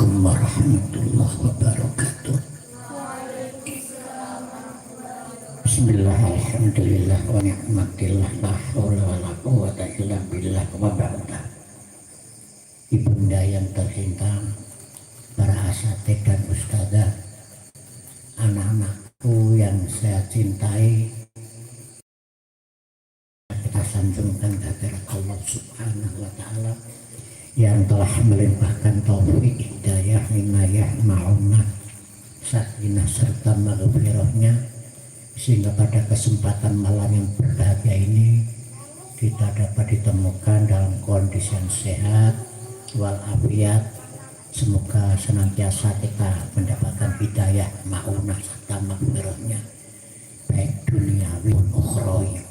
Assalamualaikum warahmatullahi wabarakatuh. Bismillah, alhamdulillah, wa ni'matillah, la hawla wa la quwwata illa billah, wa ba'da. Ibunda yang tercinta, para asatidz dan ustadzah, anak-anakku yang saya cintai, kita sanjungkan kehadirat Allah Subhanahu wa Ta'ala yang telah melimpahkan taufik, hidayah, inayah, ma'unah, sakinah serta maghfirahnya, sehingga pada kesempatan malam yang berbahagia ini kita dapat ditemukan dalam kondisi yang sehat walafiat. Semoga senantiasa kita mendapatkan hidayah, ma'unah serta maghfirahnya, baik duniawi maupun ukhrawi.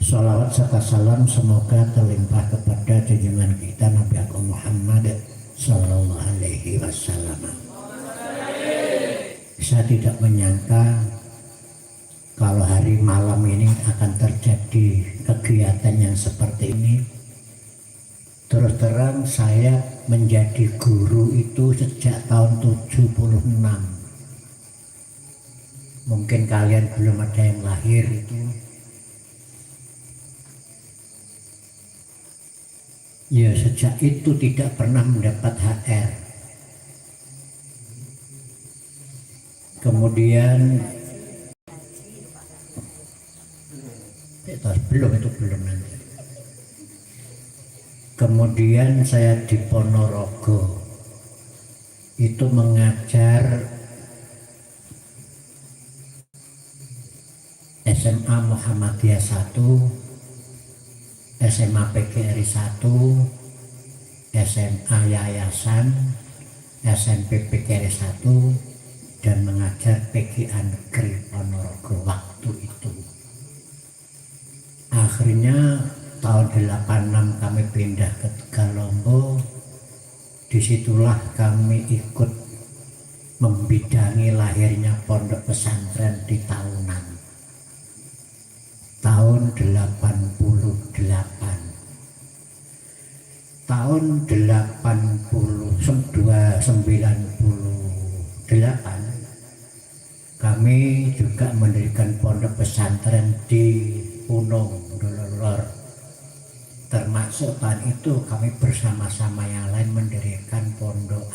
Salawat serta salam semoga terlimpah kepada junjungan kita Nabi Agung Muhammad Sallallahu Alaihi Wasallam. Saya tidak menyangka kalau hari malam ini akan terjadi kegiatan yang seperti ini. Terus terang saya menjadi guru itu sejak tahun 76. Mungkin kalian belum ada yang lahir itu. Ya, sejak itu tidak pernah mendapat HR. Kemudian belum nanti. Kemudian saya di Ponorogo itu mengajar SMA Muhammadiyah 1, SMA PGRI 1, SMA Yayasan, SMP PGRI 1, dan mengajar PGA Negeri Ponorogo waktu itu. Akhirnya tahun 86 kami pindah ke Tegalombo. Disitulah kami ikut membidangi lahirnya pondok pesantren di tahunan. Tahun 88. Tahun 98 kami juga mendirikan pondok pesantren di Punung Dolor. Termasuk tahun itu kami bersama-sama yang lain mendirikan pondok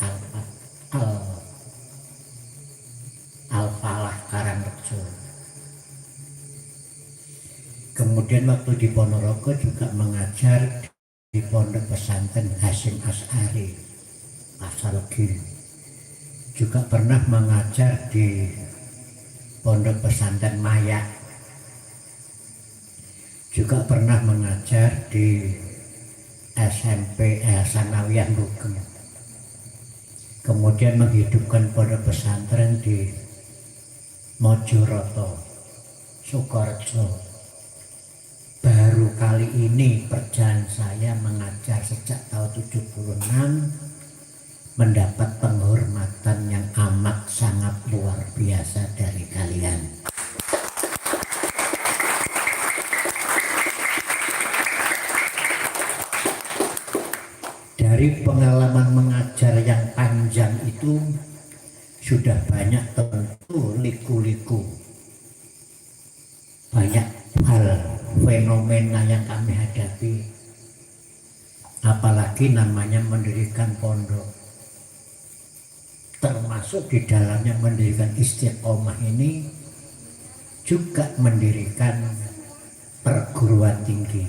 Al-Falah Karangrejo. Kemudian waktu di Ponorogo juga mengajar di pondok pesantren Hasyim Asy'ari Asalgil. Juga pernah mengajar di pondok pesantren Maya. Juga pernah mengajar di SMP Sanawiyah Lugeng. Kemudian menghidupkan pondok pesantren di Mojoroto, Sukorejo. Baru kali ini perjalanan saya mengajar sejak tahun 76 mendapat penghormatan yang amat sangat luar biasa dari kalian. Dari pengalaman mengajar yang panjang itu sudah banyak tentu liku-liku, banyak hal fenomena yang kami hadapi, apalagi namanya mendirikan pondok, termasuk di dalamnya mendirikan Istiqomah ini juga mendirikan perguruan tinggi.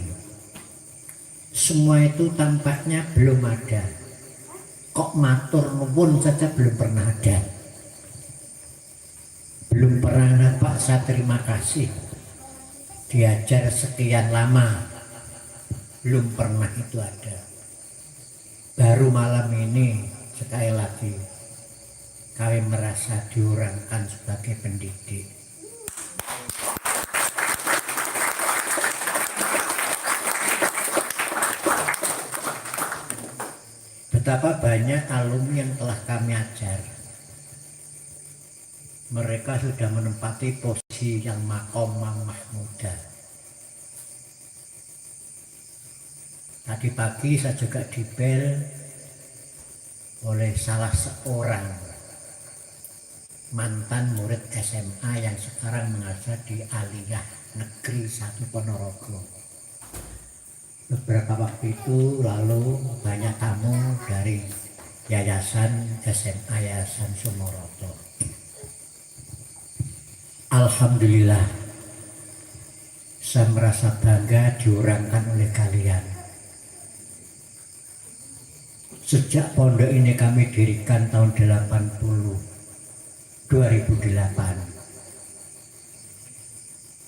Semua itu tampaknya belum ada, kok matur nuwun saja belum pernah ada, belum pernah Pak saya terima kasih diajar sekian lama, belum pernah itu ada. Baru malam ini sekali lagi kami merasa diurangkan sebagai pendidik. Betapa banyak alumni yang telah kami ajar, mereka sudah menempati posisi yang maqamah mahmudah. Tadi pagi saya juga dibel oleh salah seorang mantan murid SMA yang sekarang mengajar di Aliyah Negeri 1 Ponorogo. Beberapa waktu itu lalu banyak tamu dari Yayasan SMA Yayasan Sumoroto. Alhamdulillah, saya merasa bangga diorangkan oleh kalian. Sejak pondok ini kami dirikan tahun 2008.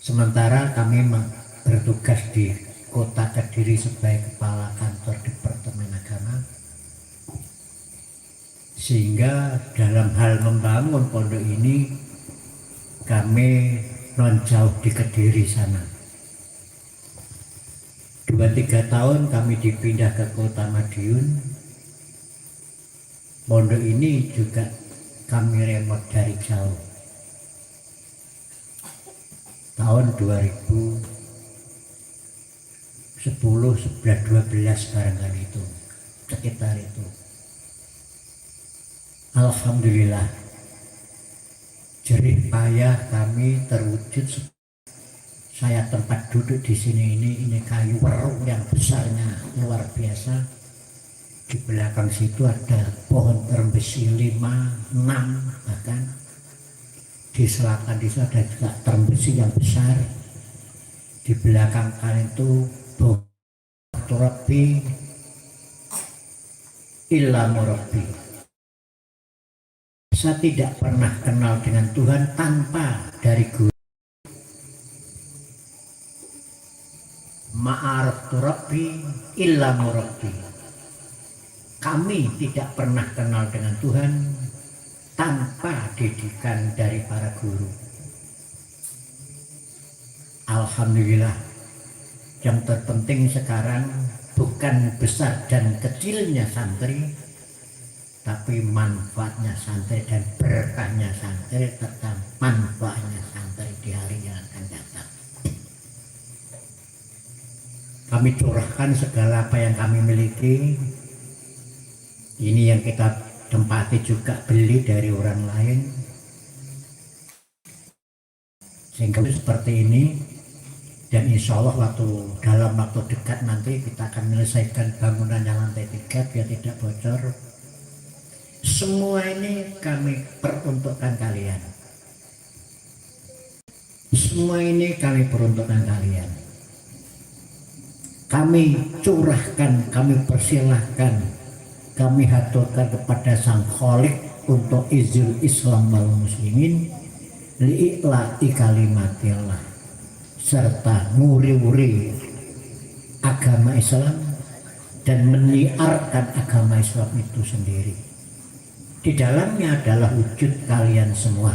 Sementara kami bertugas di Kota Kediri sebagai kepala kantor Departemen Agama, sehingga dalam hal membangun pondok ini kami non jauh di Kediri sana. 2-3 tahun kami dipindah ke Kota Madiun. Pondok ini juga kami remote dari jauh. Tahun 2010, 11, 12 barangkali itu, sekitar itu. Alhamdulillah, jerih payah kami terwujud. Saya tempat duduk di sini ini kayu werung yang besarnya luar biasa. Di belakang situ ada pohon terembesi 5, 6 bahkan. Di selatan di sana ada juga terembesi yang besar. Di belakang kalian itu Rabbi illa murabbi. Saya tidak pernah kenal dengan Tuhan tanpa dari guru. Ma'araftu Rabbi illa murabbi. Kami tidak pernah kenal dengan Tuhan tanpa didikan dari para guru. Alhamdulillah, yang terpenting sekarang bukan besar dan kecilnya santri, tapi manfaatnya santri dan berkahnya santri serta manfaatnya santri di hari yang akan datang. Kami curahkan segala apa yang kami miliki. Ini yang kita tempati juga beli dari orang lain. Sehingga seperti ini. Dan insya Allah dalam waktu dekat nanti kita akan menyelesaikan bangunan yang lantai 3 biar tidak bocor. Semua ini kami peruntukkan kalian. Semua ini kami peruntukkan kalian. Kami curahkan, kami persilahkan, kami haturkan kepada Sang Khalik untuk izul Islam wal muslimin li'i'la'i kalimatillah, serta nguri-nguri agama Islam dan menyiarkan agama Islam itu sendiri. Di dalamnya adalah wujud kalian semua.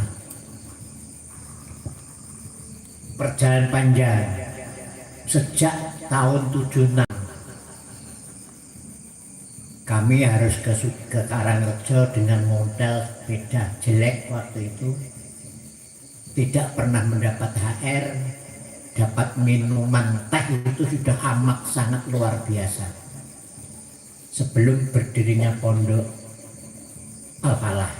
Perjalanan panjang sejak tahun 76 kami harus ke Karangrejo dengan modal sepeda jelek waktu itu, tidak pernah mendapat HR, dapat minuman teh itu sudah amat sangat luar biasa. Sebelum berdirinya pondok Al-Falah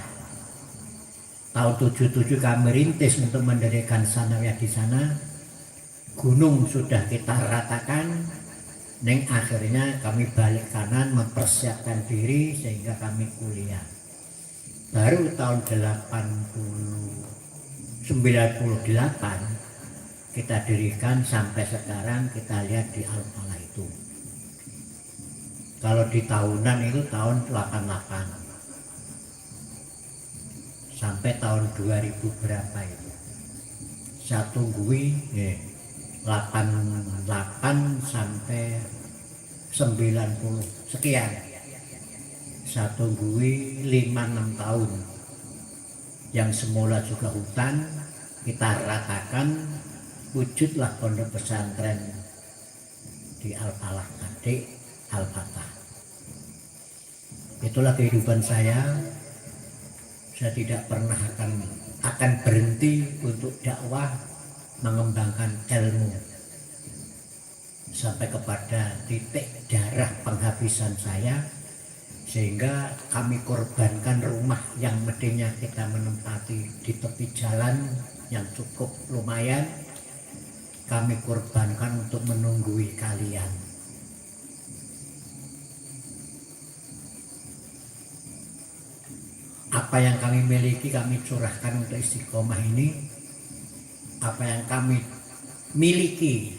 tahun 77 kami rintis untuk mendirikan sanawiyah di sana. Gunung sudah kita ratakan, neng akhirnya kami balik kanan mempersiapkan diri sehingga kami kuliah. Baru tahun 98 kita dirikan sampai sekarang kita lihat di Al-Falah itu. Kalau di tahunan itu tahun 88 sampai tahun 2000 berapa itu. Saya tunggui 88 sampai 90 sekian. Saya tunggui 5-6 tahun. Yang semula juga hutan kita ratakan, wujudlah pondok pesantren di Al-Falah Adik Al-Fatah. Itulah kehidupan saya. Saya tidak pernah akan berhenti untuk dakwah, mengembangkan ilmu sampai kepada titik darah penghabisan saya, sehingga kami korbankan rumah yang mestinya kita menempati di tepi jalan yang cukup lumayan, kami korbankan untuk menunggui kalian. Apa yang kami miliki kami curahkan untuk istiqomah ini. Apa yang kami miliki,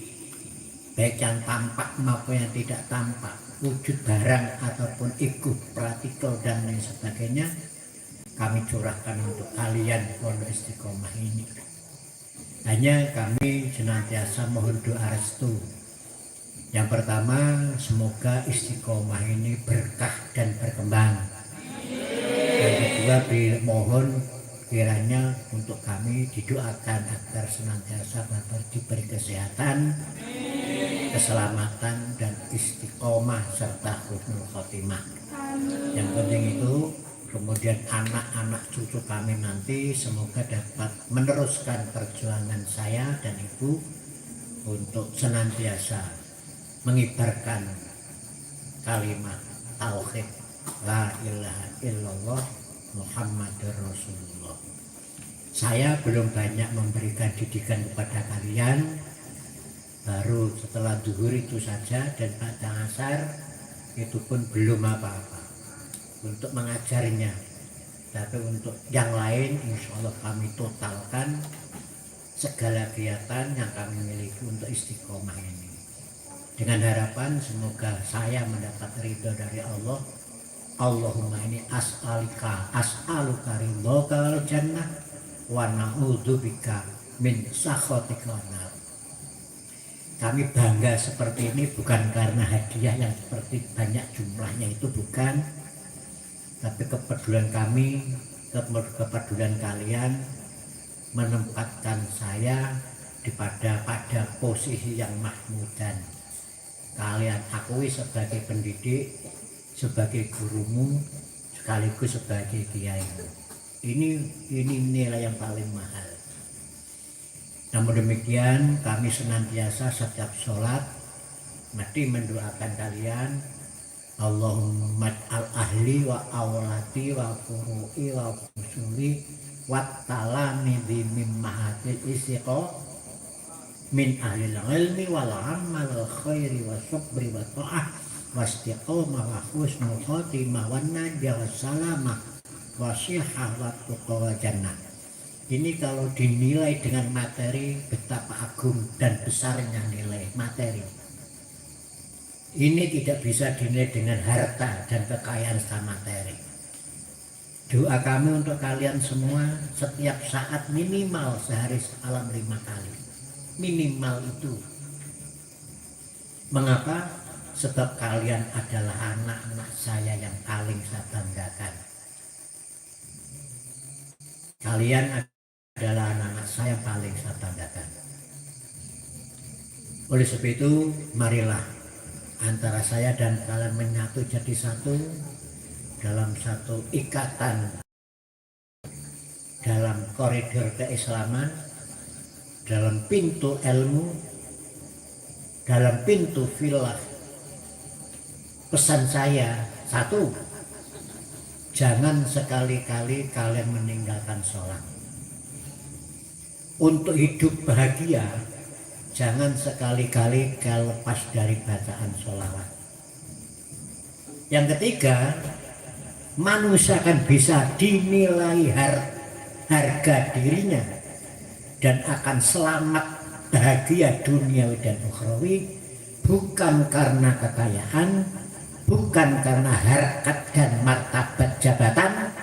baik yang tampak maupun yang tidak tampak, wujud barang ataupun ego, praktikal dan lain sebagainya, kami curahkan untuk kalian pondok istiqomah ini. Hanya kami senantiasa mohon doa restu. Yang pertama, semoga istiqomah ini berkah dan berkembang. Yang kedua, mohon kiranya untuk kami didoakan agar senantiasa Bapak diberi kesehatan, keselamatan dan istiqomah serta husnul khotimah. Yang penting itu kemudian anak-anak cucu kami nanti semoga dapat meneruskan perjuangan saya dan ibu untuk senantiasa mengibarkan kalimat tauhid la ilaha illallah Muhammadur Rasulullah. Saya belum banyak memberikan didikan kepada kalian, baru setelah zuhur itu saja, dan pada asar itu pun belum apa-apa untuk mengajarnya. Tapi untuk yang lain insya Allah kami totalkan segala kegiatan yang kami miliki untuk istiqomah ini, dengan harapan semoga saya mendapat ridho dari Allah. Allahumma ini as'aluka ridhoka wal jannah wa na'udzubika min sakhatika wan nar. Kami bangga seperti ini bukan karena hadiah yang seperti banyak jumlahnya, itu bukan, tapi kepedulian kami, kepedulian kalian menempatkan saya pada posisi yang mahmudan. Kalian akui sebagai pendidik, sebagai gurumu, sekaligus sebagai kiaimu. Ini nilai yang paling mahal. Namun demikian kami senantiasa setiap sholat mesti mendoakan kalian, Allahumma al ahli wa awlati wa furu'i wa fusuli wa talami di mimmahatil istiqo min ahlil ilmi wal amal wal khairi wa sabri wa ta'ah wa istiqomah wa husnul khotimah wa najah wa salamah wa syihah wa tuqa wa jannah. Ini kalau dinilai dengan materi, betapa agung dan besarnya nilai materi. Ini tidak bisa dinilai dengan harta dan kekayaan serta materi. Doa kami untuk kalian semua setiap saat minimal sehari semalam 5 kali. Minimal itu. Mengapa? Sebab kalian adalah anak-anak saya yang paling saya banggakan. Kalian adalah anak-anak saya yang paling saya banggakan. Oleh sebab itu, marilah antara saya dan kalian menyatu jadi satu dalam satu ikatan, dalam koridor keislaman, dalam pintu ilmu, dalam pintu filah. Pesan saya satu, jangan sekali-kali kalian meninggalkan sholat. Untuk hidup bahagia, jangan sekali-kali kalian lepas dari bacaan sholawat. Yang ketiga, manusia akan bisa dinilai harga dirinya dan akan selamat bahagia duniawi dan ukhrawi bukan karena kekayaan, bukan karena harkat dan martabat jabatan,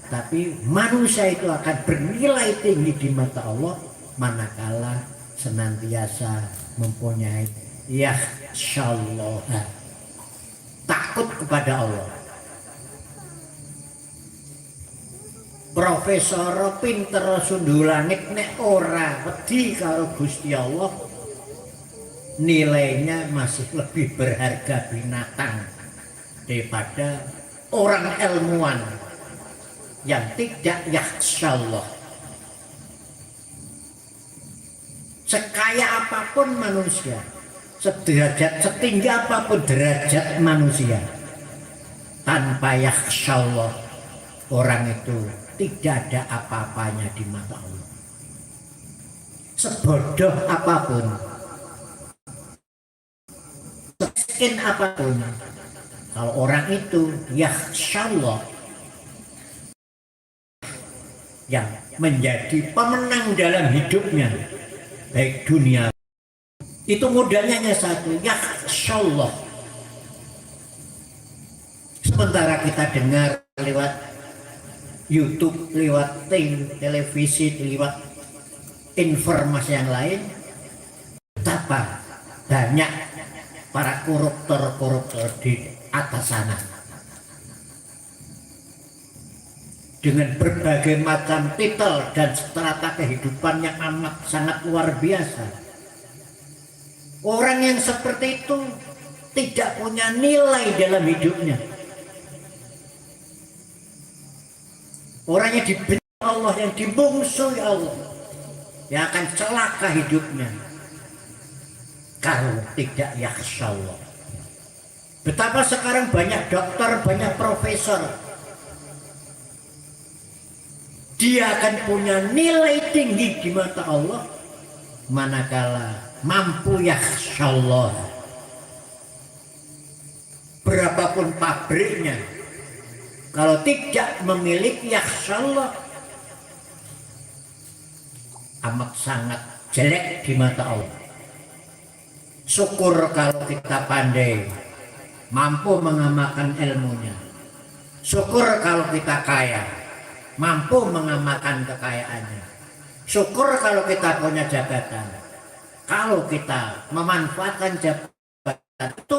tapi manusia itu akan bernilai tinggi di mata Allah manakala senantiasa mempunyai yakhsyallah, takut kepada Allah. Profesor pinter sundu langit nek ora wedi karo Gusti Allah, nilainya masih lebih berharga binatang daripada orang ilmuwan yang tidak yakhsyallah. Sekaya apapun manusia, sederajat setinggi apapun derajat manusia, tanpa yakhsyallah, orang itu tidak ada apa-apanya di mata Allah. Sebodoh apapun, semiskin apapun, kalau orang itu yakhsyallah, yang menjadi pemenang dalam hidupnya, baik dunia, itu modalnya hanya satu, yakhsyallah. Sementara kita dengar lewat YouTube, lewat televisi, lewat informasi yang lain, betapa banyak para koruptor di atas sana dengan berbagai macam titel dan strata kehidupan yang amat sangat luar biasa. Orang yang seperti itu tidak punya nilai dalam hidupnya. Orang yang dibenci Allah, yang dimungsuhi Allah, yang akan celaka hidupnya kalau tidak yakhsyallah. Betapa sekarang banyak dokter, banyak profesor, dia akan punya nilai tinggi di mata Allah manakala mampu yakhsyallah. Berapapun pabriknya, kalau tidak memiliki yakhsyallah, amat sangat jelek di mata Allah. Syukur kalau kita pandai, mampu mengamalkan ilmunya. Syukur kalau kita kaya, mampu mengamalkan kekayaannya. Syukur kalau kita punya jabatan. Kalau kita memanfaatkan jabatan itu,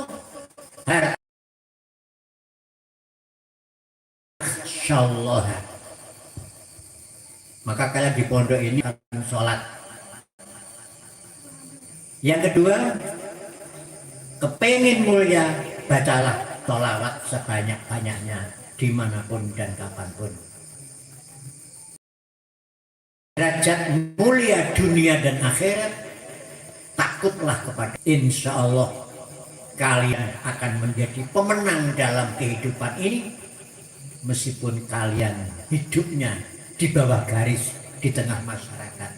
insyaallah, maka kalian di pondok ini akan sholat. Yang kedua, kepengin mulia, bacalah sholawat sebanyak-banyaknya dimanapun dan kapanpun. Derajat mulia dunia dan akhirat, takutlah kepada insyaallah kalian akan menjadi pemenang dalam kehidupan ini. Meskipun kalian hidupnya di bawah garis di tengah masyarakat,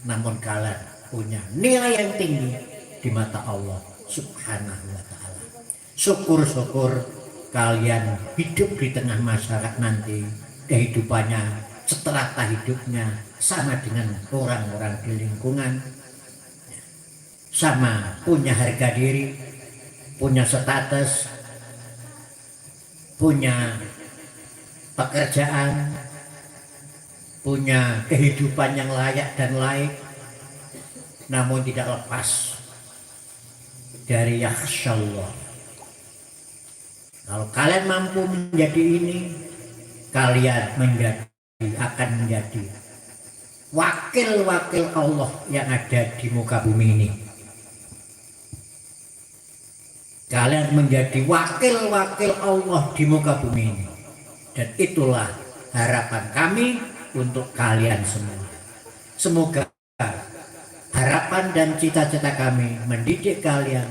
namun kalian punya nilai yang tinggi di mata Allah Subhanahu wa ta'ala. Syukur-syukur kalian hidup di tengah masyarakat nanti, kehidupannya, strata hidupnya sama dengan orang-orang di lingkungan, sama punya harga diri, punya status, punya pekerjaan, punya kehidupan yang layak dan laik, namun tidak lepas dari yakhsyallah. Kalau kalian mampu menjadi ini, kalian akan menjadi wakil-wakil Allah yang ada di muka bumi ini. Kalian menjadi wakil-wakil Allah di muka bumi ini. Dan itulah harapan kami untuk kalian semua. Semoga harapan dan cita-cita kami mendidik kalian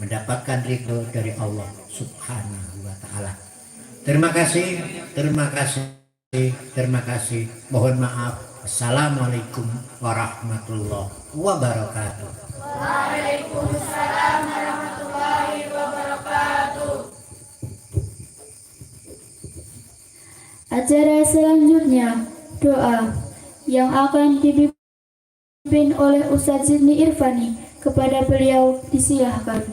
mendapatkan ridho dari Allah Subhanahu wa ta'ala. Terima kasih, terima kasih, terima kasih. Mohon maaf. Assalamualaikum warahmatullahi wabarakatuh. Waalaikumsalam warahmatullahi wabarakatuh. Acara selanjutnya, doa yang akan dipimpin oleh Ustadz Zidni Irfani. Kepada beliau disilahkan.